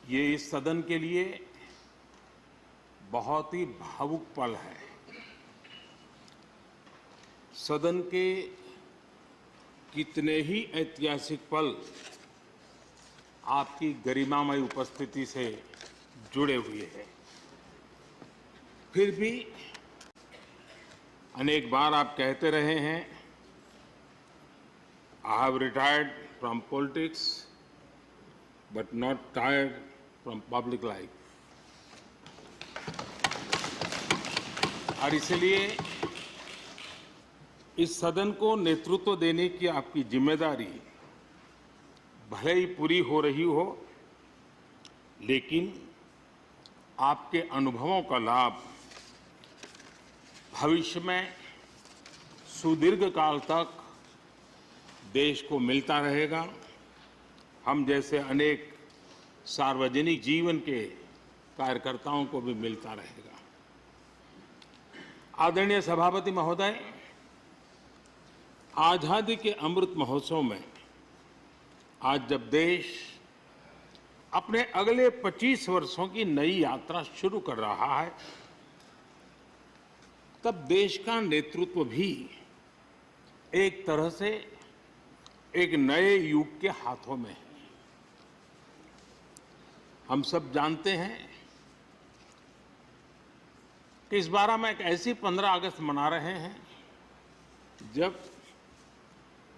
ये इस सदन के लिए बहुत ही भावुक पल है। सदन के कितने ही ऐतिहासिक पल आपकी गरिमामय उपस्थिति से जुड़े हुए हैं। फिर भी अनेक बार आप कहते रहे हैं, I have retired from politics but not tired from public life. और इसलिए इस सदन को नेतृत्व देने की आपकी जिम्मेदारी भले ही पूरी हो रही हो, लेकिन आपके अनुभवों का लाभ भविष्य में सुदीर्घ काल तक देश को मिलता रहेगा। हम जैसे अनेक सार्वजनिक जीवन के कार्यकर्ताओं को भी मिलता रहेगा। आदरणीय सभापति महोदय, आजादी के अमृत महोत्सव में आज जब देश अपने अगले 25 वर्षों की नई यात्रा शुरू कर रहा है, तब देश का नेतृत्व भी एक तरह से एक नए युग के हाथों में है। हम सब जानते हैं कि इस बार हम एक ऐसी 15 अगस्त मना रहे हैं जब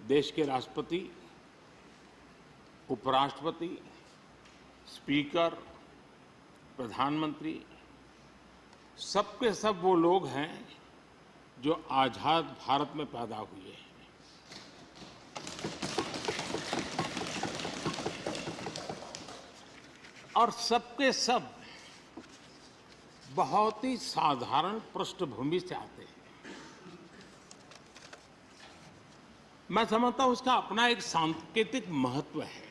देश के राष्ट्रपति, उपराष्ट्रपति, स्पीकर, प्रधानमंत्री सबके सब वो लोग हैं जो आजाद भारत में पैदा हुए हैं। और सबके सब बहुत ही साधारण पृष्ठभूमि से आते हैं। मैं समझता हूं उसका अपना एक सांकेतिक महत्व है,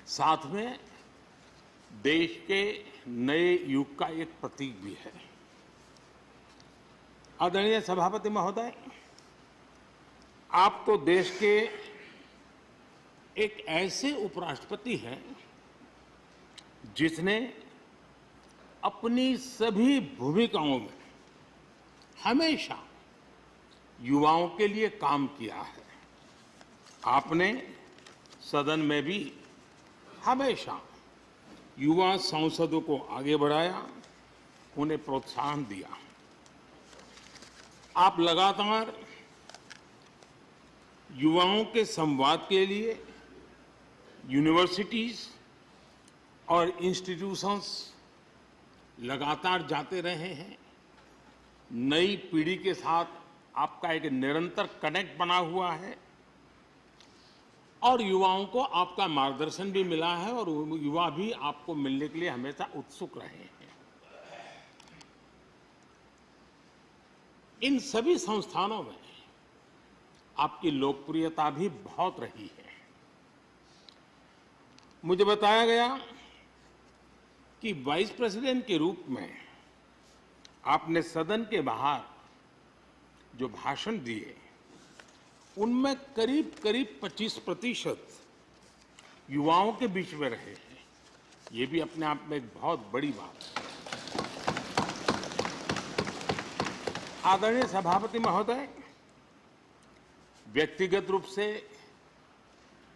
साथ में देश के नए युग का एक प्रतीक भी है। आदरणीय सभापति महोदय, आप तो देश के एक ऐसे उपराष्ट्रपति हैं जिसने अपनी सभी भूमिकाओं में हमेशा युवाओं के लिए काम किया है। आपने सदन में भी हमेशा युवा सांसदों को आगे बढ़ाया, उन्हें प्रोत्साहन दिया। आप लगातार युवाओं के संवाद के लिए यूनिवर्सिटीज और इंस्टीट्यूशंस लगातार जाते रहे हैं। नई पीढ़ी के साथ आपका एक निरंतर कनेक्ट बना हुआ है और युवाओं को आपका मार्गदर्शन भी मिला है और युवा भी आपको मिलने के लिए हमेशा उत्सुक रहे हैं। इन सभी संस्थानों में आपकी लोकप्रियता भी बहुत रही है। मुझे बताया गया कि वाइस प्रेसिडेंट के रूप में आपने सदन के बाहर जो भाषण दिए, उनमें करीब करीब 25% युवाओं के बीच में रहे हैं। ये भी अपने आप में एक बहुत बड़ी बात है। आदरणीय सभापति महोदय, व्यक्तिगत रूप से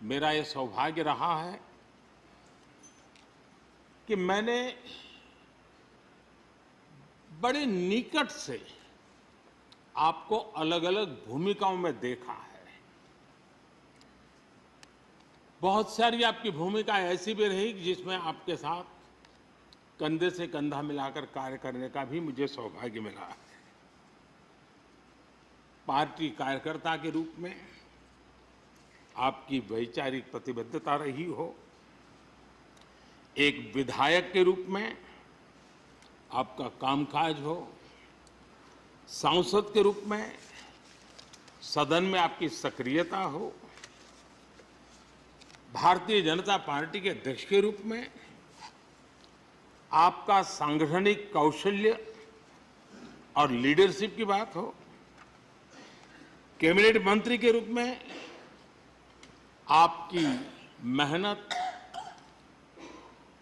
मेरा ये सौभाग्य रहा है कि मैंने बड़े निकट से आपको अलग अलग भूमिकाओं में देखा है। बहुत सारी आपकी भूमिका ऐसी भी रही जिसमें आपके साथ कंधे से कंधा मिलाकर कार्य करने का भी मुझे सौभाग्य मिला है। पार्टी कार्यकर्ता के रूप में आपकी वैचारिक प्रतिबद्धता रही हो, एक विधायक के रूप में आपका कामकाज हो, सांसद के रूप में सदन में आपकी सक्रियता हो, भारतीय जनता पार्टी के अध्यक्ष के रूप में आपका सांगठनिक कौशल्य और लीडरशिप की बात हो, कैबिनेट मंत्री के रूप में आपकी मेहनत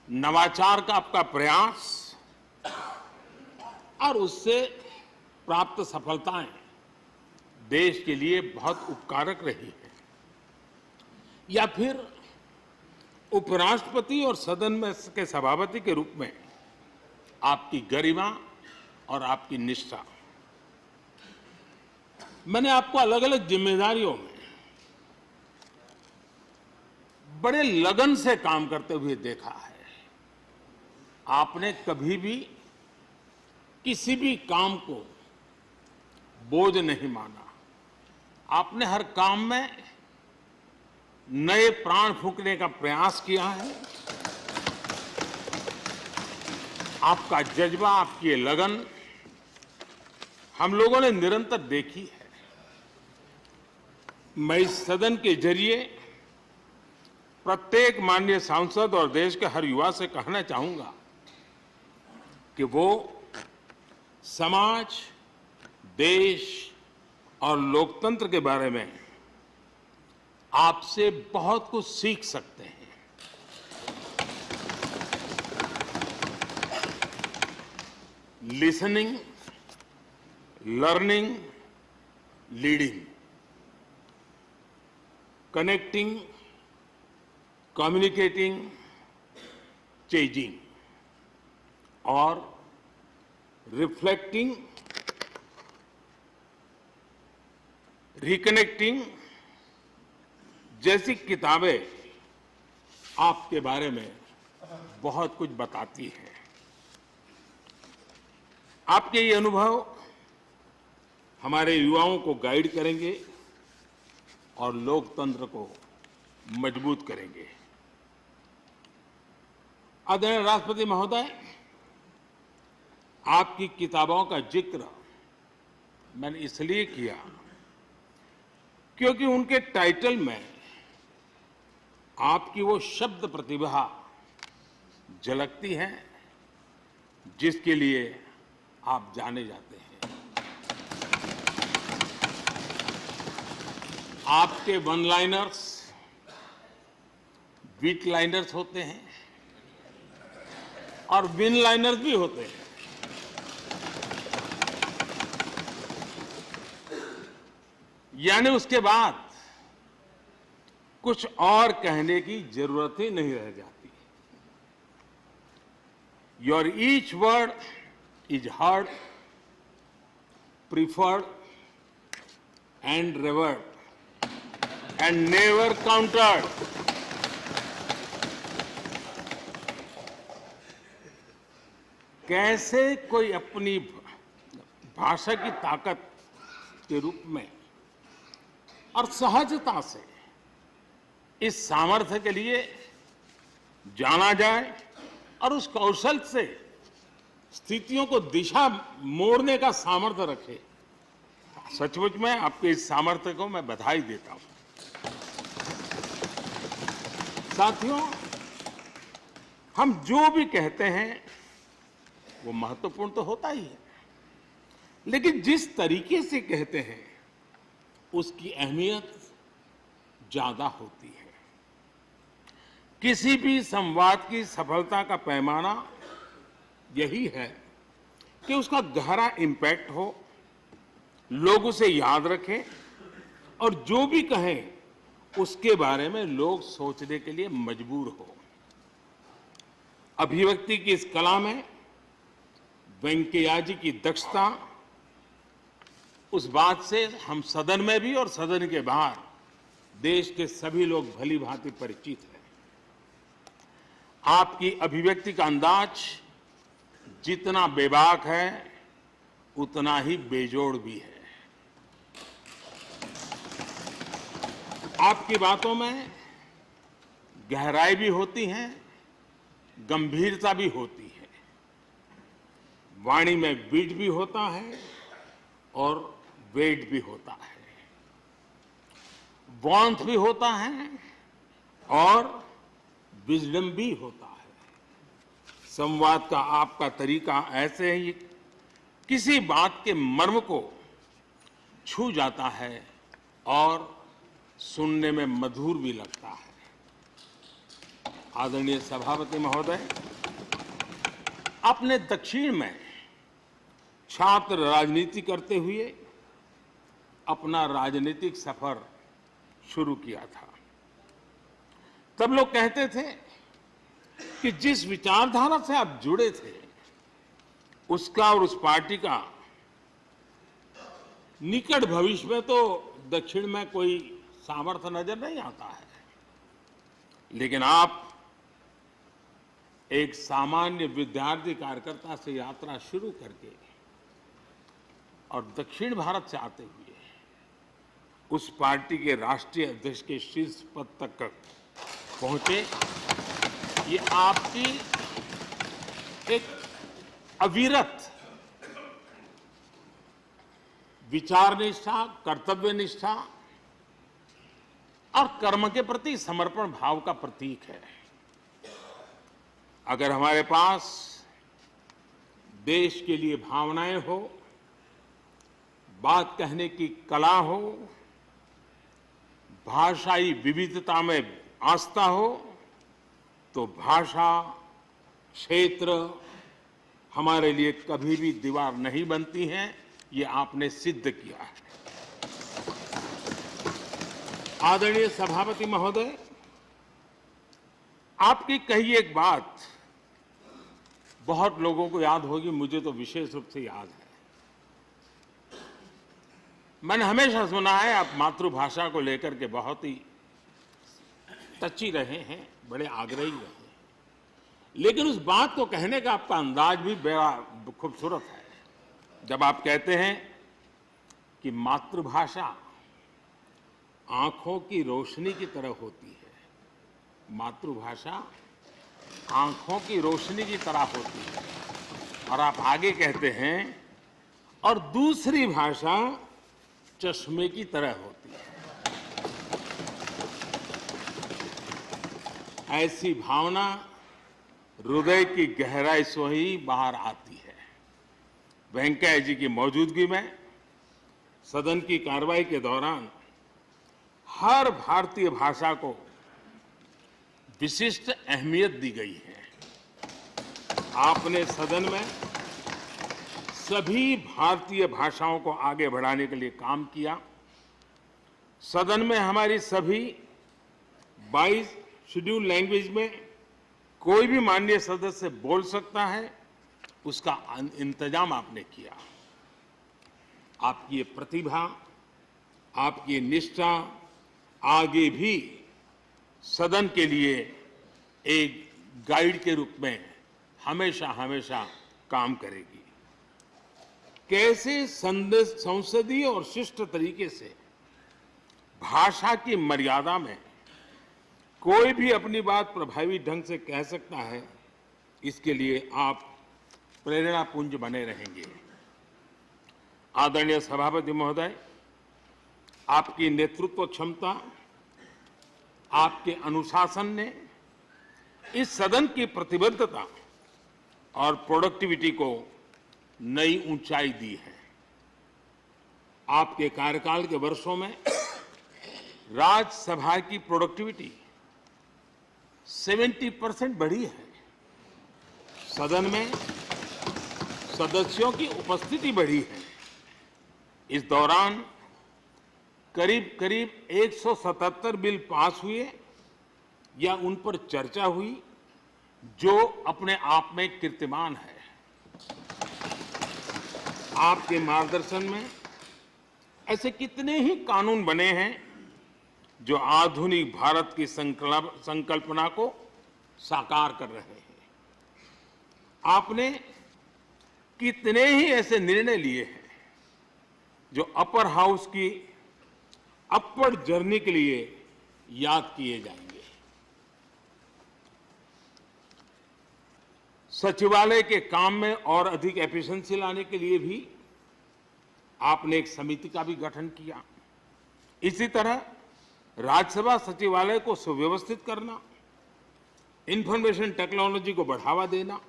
नवाचार का आपका प्रयास और उससे प्राप्त सफलताएं देश के लिए बहुत उपकारक रही है। या फिर उपराष्ट्रपति और सदन में के सभापति के रूप में आपकी गरिमा और आपकी निष्ठा। मैंने आपको अलग अलग जिम्मेदारियों में बड़े लगन से काम करते हुए देखा है। आपने कभी भी किसी भी काम को बोझ नहीं माना। आपने हर काम में नए प्राण फूंकने का प्रयास किया है। आपका जज्बा, आपकी लगन हम लोगों ने निरंतर देखी है। मैं इस सदन के जरिए प्रत्येक माननीय सांसद और देश के हर युवा से कहना चाहूंगा कि वो समाज, देश और लोकतंत्र के बारे में आपसे बहुत कुछ सीख सकते हैं। Listening, learning, leading, connecting, communicating, changing और रिफ्लेक्टिंग, रिकनेक्टिंग जैसी किताबें आपके बारे में बहुत कुछ बताती हैं। आपके ये अनुभव हमारे युवाओं को गाइड करेंगे और लोकतंत्र को मजबूत करेंगे। आदरणीय राष्ट्रपति महोदय, आपकी किताबों का जिक्र मैंने इसलिए किया क्योंकि उनके टाइटल में आपकी वो शब्द प्रतिभा झलकती है जिसके लिए आप जाने जाते हैं। आपके वन लाइनर्स, बीट लाइनर्स होते हैं और विन लाइनर्स भी होते हैं। यानी उसके बाद कुछ और कहने की जरूरत ही नहीं रह जाती। Your each word is heard, preferred and revered and never countered. कैसे कोई अपनी भाषा की ताकत के रूप में और सहजता से इस सामर्थ्य के लिए जाना जाए और उस कौशल से स्थितियों को दिशा मोड़ने का सामर्थ्य रखे। सचमुच में आपके इस सामर्थ्य को मैं बधाई देता हूं। साथियों, हम जो भी कहते हैं वो महत्वपूर्ण तो होता ही है, लेकिन जिस तरीके से कहते हैं उसकी अहमियत ज्यादा होती है। किसी भी संवाद की सफलता का पैमाना यही है कि उसका गहरा इम्पैक्ट हो, लोग उसे याद रखें और जो भी कहें उसके बारे में लोग सोचने के लिए मजबूर हो। अभिव्यक्ति की इस कला में वेंकैया जी की दक्षता, उस बात से हम सदन में भी और सदन के बाहर देश के सभी लोग भली भांति परिचित हैं। आपकी अभिव्यक्ति का अंदाज जितना बेबाक है उतना ही बेजोड़ भी है। आपकी बातों में गहराई भी होती है, गंभीरता भी होती है। वाणी में बीट भी होता है और वेट भी होता है, वार्मथ भी होता है और विजडम भी होता है। संवाद का आपका तरीका ऐसे ही किसी बात के मर्म को छू जाता है और सुनने में मधुर भी लगता है। आदरणीय सभापति महोदय, आपने दक्षिण में छात्र राजनीति करते हुए अपना राजनीतिक सफर शुरू किया था। तब लोग कहते थे कि जिस विचारधारा से आप जुड़े थे उसका और उस पार्टी का निकट भविष्य में तो दक्षिण में कोई सामर्थ्य नजर नहीं आता है, लेकिन आप एक सामान्य विद्यार्थी कार्यकर्ता से यात्रा शुरू करके और दक्षिण भारत से आते हुए उस पार्टी के राष्ट्रीय अध्यक्ष के शीर्ष पद तक पहुंचे। ये आपकी एक अविरत विचार निष्ठा, कर्तव्य निष्ठा और कर्म के प्रति समर्पण भाव का प्रतीक है। अगर हमारे पास देश के लिए भावनाएं हो, बात कहने की कला हो, भाषाई विविधता में आस्था हो, तो भाषा, क्षेत्र हमारे लिए कभी भी दीवार नहीं बनती हैं। ये आपने सिद्ध किया है। आदरणीय सभापति महोदय, आपकी कही एक बात बहुत लोगों को याद होगी, मुझे तो विशेष रूप से याद है। मैंने हमेशा सुना है आप मातृभाषा को लेकर के बहुत ही टची रहे हैं, बड़े आग्रही रहे हैं, लेकिन उस बात को कहने का आपका अंदाज भी बड़ा खूबसूरत है। जब आप कहते हैं कि मातृभाषा आंखों की रोशनी की तरह होती है, मातृभाषा आंखों की रोशनी की तरह होती है, और आप आगे कहते हैं और दूसरी भाषा चश्मे की तरह होती है। ऐसी भावना हृदय की गहराई से ही बाहर आती है। वेंकैया जी की मौजूदगी में सदन की कार्रवाई के दौरान हर भारतीय भाषा को विशिष्ट अहमियत दी गई है। आपने सदन में सभी भारतीय भाषाओं को आगे बढ़ाने के लिए काम किया। सदन में हमारी सभी 22 शेड्यूल लैंग्वेज में कोई भी माननीय सदस्य बोल सकता है, उसका इंतजाम आपने किया। आपकी ये प्रतिभा, आपकी ये निष्ठा आगे भी सदन के लिए एक गाइड के रूप में हमेशा हमेशा काम करेगी। कैसे संसदीय और शिष्ट तरीके से भाषा की मर्यादा में कोई भी अपनी बात प्रभावी ढंग से कह सकता है, इसके लिए आप प्रेरणापुंज बने रहेंगे। आदरणीय सभापति महोदय, आपकी नेतृत्व क्षमता, आपके अनुशासन ने इस सदन की प्रतिबद्धता और प्रोडक्टिविटी को नई ऊंचाई दी है। आपके कार्यकाल के वर्षों में राज्यसभा की प्रोडक्टिविटी 70% बढ़ी है। सदन में सदस्यों की उपस्थिति बढ़ी है। इस दौरान करीब करीब 177 बिल पास हुए या उन पर चर्चा हुई, जो अपने आप में कीर्तिमान है। आपके मार्गदर्शन में ऐसे कितने ही कानून बने हैं जो आधुनिक भारत की संकल्पना को साकार कर रहे हैं। आपने कितने ही ऐसे निर्णय लिए हैं जो अपर हाउस की अपवर्ड जर्नी के लिए याद किए जाएंगे। सचिवालय के काम में और अधिक एफिशिएंसी लाने के लिए भी आपने एक समिति का भी गठन किया। इसी तरह राज्यसभा सचिवालय को सुव्यवस्थित करना, इंफॉर्मेशन टेक्नोलॉजी को बढ़ावा देना,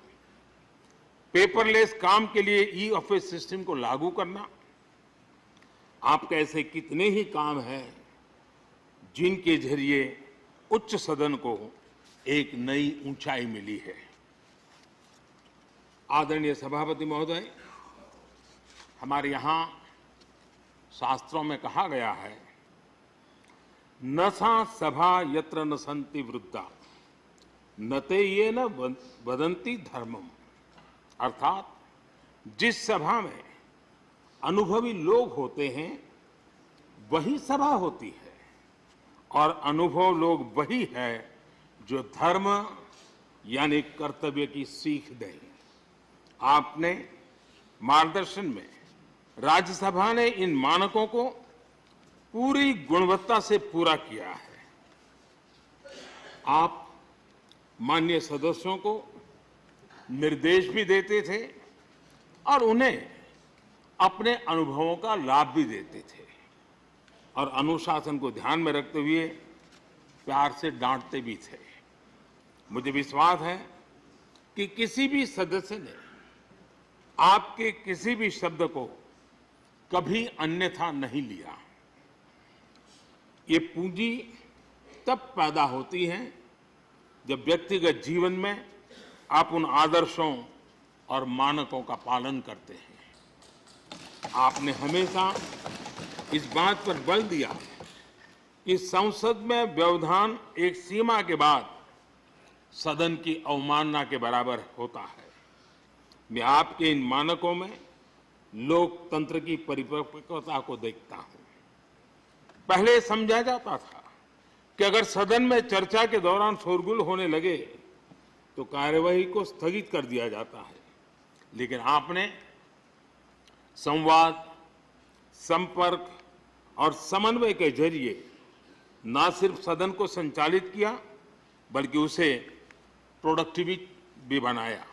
पेपरलेस काम के लिए ई ऑफिस सिस्टम को लागू करना, आपके ऐसे कितने ही काम हैं जिनके जरिए उच्च सदन को एक नई ऊंचाई मिली है। आदरणीय सभापति महोदय, हमारे यहाँ शास्त्रों में कहा गया है, न सा सभा यत्र न सन्ति वृद्धा न ते ये न वदन्ति धर्मम। अर्थात जिस सभा में अनुभवी लोग होते हैं वही सभा होती है, और अनुभव लोग वही है जो धर्म यानी कर्तव्य की सीख दें। आपने मार्गदर्शन में राज्यसभा ने इन मानकों को पूरी गुणवत्ता से पूरा किया है। आप माननीय सदस्यों को निर्देश भी देते थे और उन्हें अपने अनुभवों का लाभ भी देते थे, और अनुशासन को ध्यान में रखते हुए प्यार से डांटते भी थे। मुझे विश्वास है कि किसी भी सदस्य ने आपके किसी भी शब्द को कभी अन्यथा नहीं लिया। ये पूंजी तब पैदा होती है जब व्यक्तिगत जीवन में आप उन आदर्शों और मानकों का पालन करते हैं। आपने हमेशा इस बात पर बल दिया कि संसद में व्यवधान एक सीमा के बाद सदन की अवमानना के बराबर होता है। मैं आपके इन मानकों में लोकतंत्र की परिपक्वता को देखता हूं। पहले समझा जाता था कि अगर सदन में चर्चा के दौरान शोरगुल होने लगे तो कार्यवाही को स्थगित कर दिया जाता है, लेकिन आपने संवाद, संपर्क और समन्वय के जरिए न सिर्फ सदन को संचालित किया बल्कि उसे प्रोडक्टिव भी बनाया।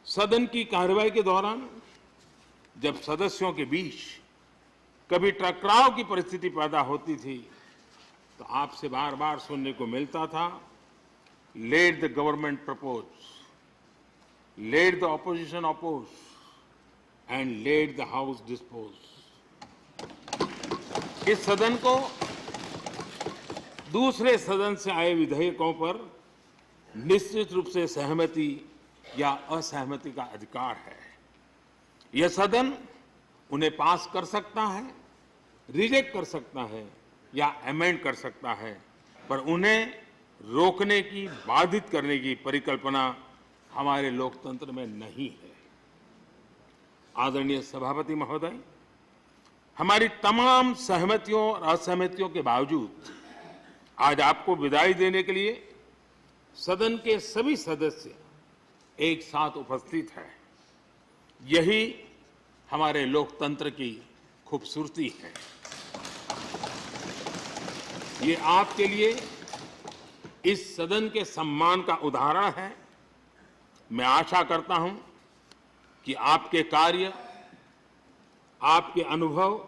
सदन की कार्यवाही के दौरान जब सदस्यों के बीच कभी टकराव की परिस्थिति पैदा होती थी तो आपसे बार बार सुनने को मिलता था, let the government propose, let the opposition oppose and let the house dispose. इस सदन को दूसरे सदन से आए विधेयकों पर निश्चित रूप से सहमति या असहमति का अधिकार है। यह सदन उन्हें पास कर सकता है, रिजेक्ट कर सकता है या अमेंड कर सकता है, पर उन्हें रोकने की, बाधित करने की परिकल्पना हमारे लोकतंत्र में नहीं है। आदरणीय सभापति महोदय, हमारी तमाम सहमतियों और असहमतियों के बावजूद आज आपको विदाई देने के लिए सदन के सभी सदस्य एक साथ उपस्थित हैं। यही हमारे लोकतंत्र की खूबसूरती है। ये आपके लिए इस सदन के सम्मान का उदाहरण है। मैं आशा करता हूं कि आपके कार्य, आपके अनुभव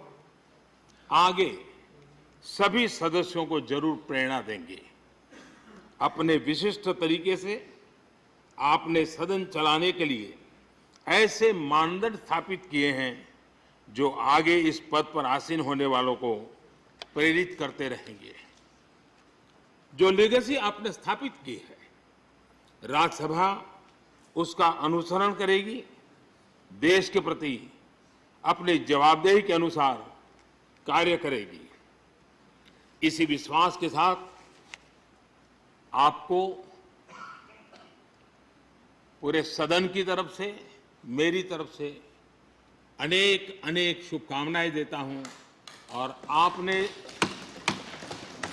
आगे सभी सदस्यों को जरूर प्रेरणा देंगे। अपने विशिष्ट तरीके से आपने सदन चलाने के लिए ऐसे मानदंड स्थापित किए हैं जो आगे इस पद पर आसीन होने वालों को प्रेरित करते रहेंगे। जो लेगेसी आपने स्थापित की है, राज्यसभा उसका अनुसरण करेगी, देश के प्रति अपनी जवाबदेही के अनुसार कार्य करेगी। इसी विश्वास के साथ आपको पूरे सदन की तरफ से, मेरी तरफ से अनेक अनेक शुभकामनाएं देता हूं, और आपने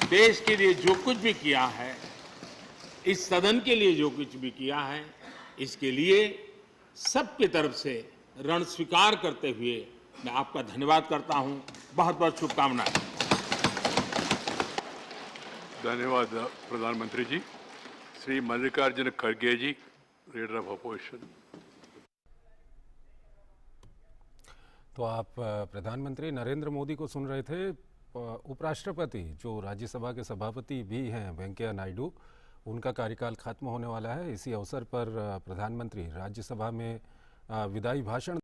देश के लिए जो कुछ भी किया है, इस सदन के लिए जो कुछ भी किया है, इसके लिए सबकी तरफ से ऋण स्वीकार करते हुए मैं आपका धन्यवाद करता हूं। बहुत बहुत शुभकामनाएं। धन्यवाद प्रधानमंत्री जी। श्री मल्लिकार्जुन खड़गे जी, लीडर ऑफ अपोजिशन। तो आप प्रधानमंत्री नरेंद्र मोदी को सुन रहे थे। उपराष्ट्रपति जो राज्यसभा के सभापति भी हैं, वेंकैया नायडू, उनका कार्यकाल खत्म होने वाला है। इसी अवसर पर प्रधानमंत्री राज्यसभा में विदाई भाषण